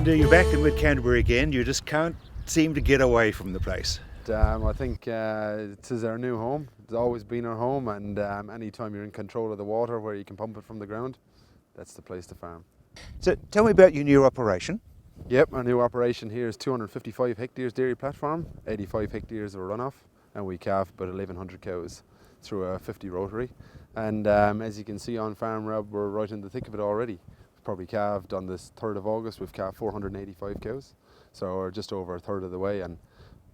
Enda, you're back in mid-Canterbury again. You just can't seem to get away from the place. I think this is our new home. It's always been our home, and anytime you're in control of the water where you can pump it from the ground, that's the place to farm. So tell me about your new operation. Yep, our new operation here is 255 hectares dairy platform, 85 hectares of runoff, and we calve about 1,100 cows through a 50 rotary. And as you can see on farm, Rob, we're right in the thick of it already. We've probably calved on this 3rd of August, we've calved 485 cows. So we're just over a third of the way, and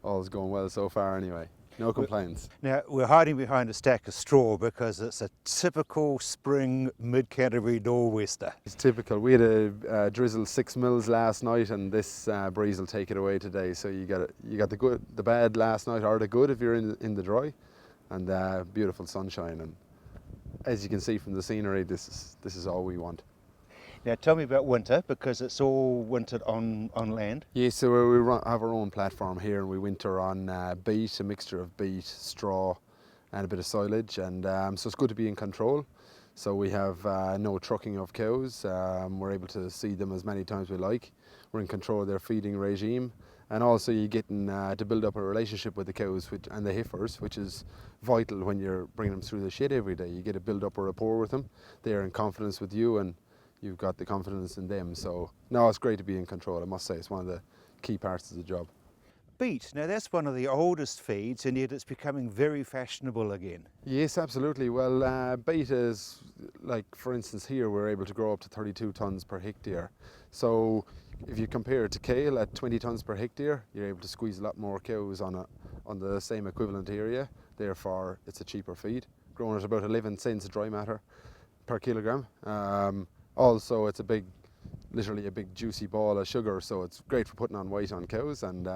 all's going well so far anyway. No complaints. Now, we're hiding behind a stack of straw because it's a typical spring mid-Canterbury nor'wester. It's typical. We had a drizzle 6 mils last night, and this breeze will take it away today. So you got the good, the bad last night, or the good if you're in the dry, and beautiful sunshine. And as you can see from the scenery, this is all we want. Now tell me about winter, because it's all wintered on land. Yeah, so we have our own platform here, and we winter on beet, a mixture of beet, straw and a bit of silage, and so it's good to be in control. So we have no trucking of cows. We're able to seed them as many times we like. We're in control of their feeding regime, and also you're getting to build up a relationship with the cows and the heifers, which is vital when you're bringing them through the shed every day. You get to build up a rapport with them. They're in confidence with you, and you've got the confidence in them. So no, it's great to be in control. I must say it's one of the key parts of the job. Beet, now that's one of the oldest feeds, and yet it's becoming very fashionable again. Yes, absolutely. Well, beet is, like for instance here, we're able to grow up to 32 tonnes per hectare. So if you compare it to kale at 20 tonnes per hectare, you're able to squeeze a lot more cows on the same equivalent area. Therefore, it's a cheaper feed. Growing at about 11 cents of dry matter per kilogram. Also, it's literally a big juicy ball of sugar, so it's great for putting on weight on cows, and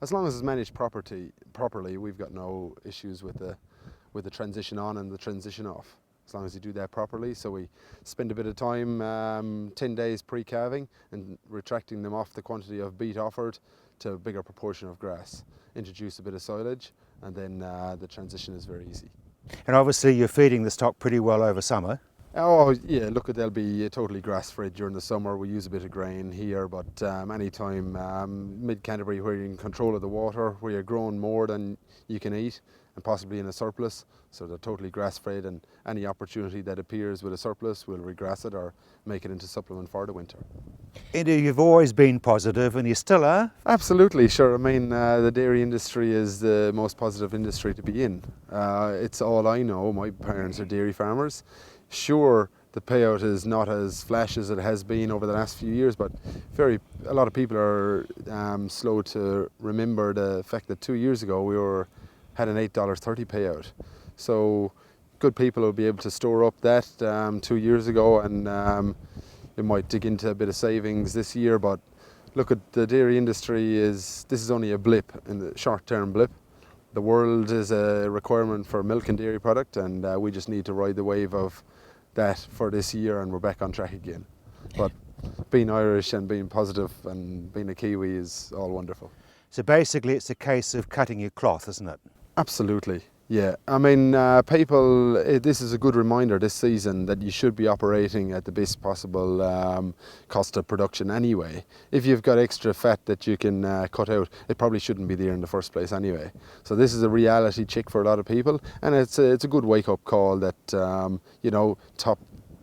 as long as it's managed properly, we've got no issues with the transition on and the transition off, as long as you do that properly. So we spend a bit of time, 10 days pre-calving, and retracting them off the quantity of beet offered to a bigger proportion of grass, introduce a bit of silage, and then the transition is very easy. And obviously you're feeding the stock pretty well over summer. Oh yeah, look, they'll be totally grass-fed during the summer. We use a bit of grain here, but anytime mid-Canterbury where you're in control of the water, where you're growing more than you can eat and possibly in a surplus, so they're totally grass-fed, and any opportunity that appears with a surplus, we'll regrass it or make it into supplement for the winter. Enda, you've always been positive, and you still are. Absolutely, sure. I mean, the dairy industry is the most positive industry to be in. It's all I know. My parents are dairy farmers. Sure, the payout is not as flash as it has been over the last few years, but a lot of people are slow to remember the fact that 2 years ago we had an $8.30 payout. So good people will be able to store up that 2 years ago, and they might dig into a bit of savings this year. But look, at the dairy industry this is only a blip, in the short-term blip. The world is a requirement for milk and dairy product, and we just need to ride the wave of that for this year, and we're back on track again. But being Irish and being positive and being a Kiwi is all wonderful. So basically it's a case of cutting your cloth, isn't it? Absolutely. Yeah, I mean, this is a good reminder this season that you should be operating at the best possible cost of production anyway. If you've got extra fat that you can cut out, it probably shouldn't be there in the first place anyway. So this is a reality check for a lot of people, and it's a good wake-up call that top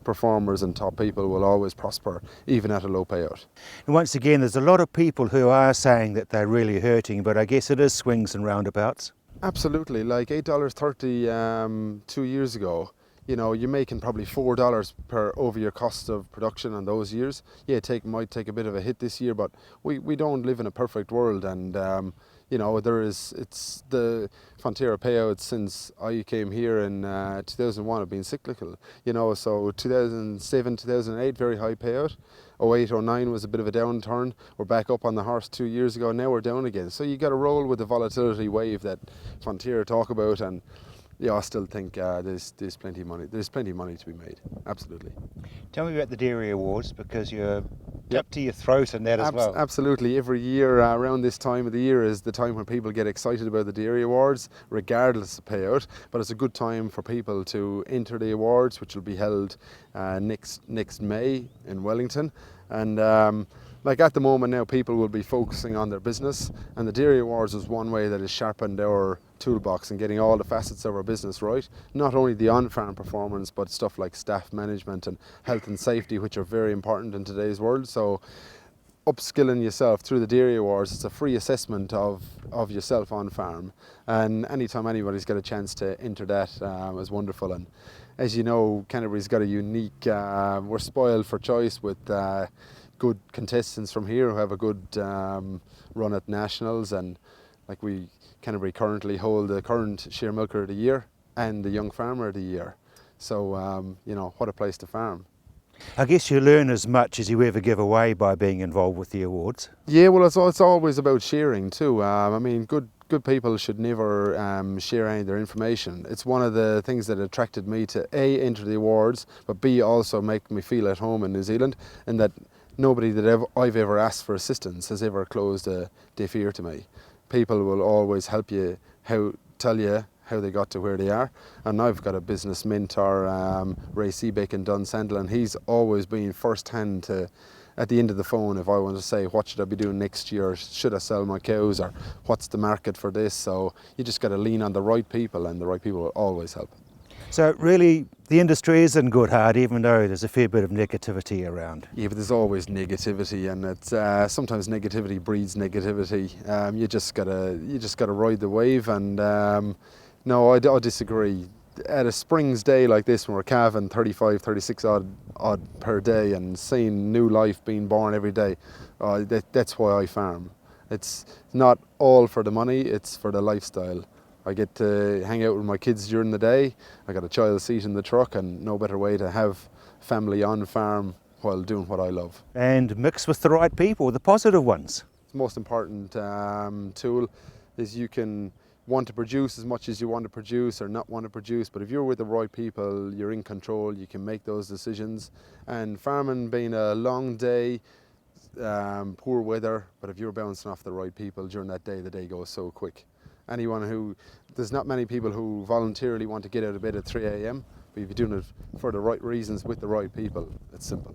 performers and top people will always prosper, even at a low payout. And once again, there's a lot of people who are saying that they're really hurting, but I guess it is swings and roundabouts. Absolutely, like $8.30 2 years ago, you're making probably $4 over your cost of production on those years. Yeah, might take a bit of a hit this year, but we don't live in a perfect world, and it's the Fonterra payouts since I came here in 2001 have been cyclical. So 2007, 2008, very high payout. 08, 09 was a bit of a downturn. We're back up on the horse 2 years ago, now we're down again. So you got to roll with the volatility wave that Fonterra talk about, and I still think there's plenty of money. There's plenty of money to be made. Absolutely. Tell me about the Dairy Awards, because you're up to your throat in that as well. Absolutely. Every year around this time of the year is the time when people get excited about the Dairy Awards, regardless of payout. But it's a good time for people to enter the awards, which will be held next May in Wellington. And like at the moment now, people will be focusing on their business, and the Dairy Awards is one way that has sharpened our toolbox and getting all the facets of our business right. Not only the on-farm performance, but stuff like staff management and health and safety, which are very important in today's world. So upskilling yourself through the Dairy Awards, it's a free assessment of yourself on farm, and anytime anybody's got a chance to enter that is wonderful. And as you know, Canterbury's got a unique, we're spoiled for choice with good contestants from here who have a good run at nationals, and like Canterbury currently hold the current Sheer Milker of the Year and the Young Farmer of the Year. So you know, what a place to farm. I guess you learn as much as you ever give away by being involved with the awards. Yeah, well, it's always about sharing too. I mean, good people should never share any of their information. It's one of the things that attracted me to A, enter the awards, but B, also make me feel at home in New Zealand, and that nobody that I've ever asked for assistance has ever closed a deaf ear to me. People will always help you, tell you how they got to where they are. And I've got a business mentor, Ray Seabeck in Dunsandel, and he's always been first hand to, at the end of the phone, if I want to say, what should I be doing next year? Should I sell my cows? Or what's the market for this? So you just got to lean on the right people, and the right people will always help. So really, the industry is in good heart, even though there's a fair bit of negativity around. Yeah, but there's always negativity, and it's sometimes negativity breeds negativity. You just gotta ride the wave. And no, I disagree. At a Springs day like this, when we're calving 35, 36 odd per day, and seeing new life being born every day, that's why I farm. It's not all for the money; it's for the lifestyle. I get to hang out with my kids during the day. I got a child seat in the truck, and no better way to have family on farm while doing what I love. And mix with the right people, the positive ones. The most important tool is you can want to produce as much as you want to produce or not want to produce, but if you're with the right people, you're in control, you can make those decisions. And farming being a long day, poor weather, but if you're bouncing off the right people during that day, the day goes so quick. There's not many people who voluntarily want to get out of bed at 3 a.m, but if you're doing it for the right reasons with the right people, it's simple.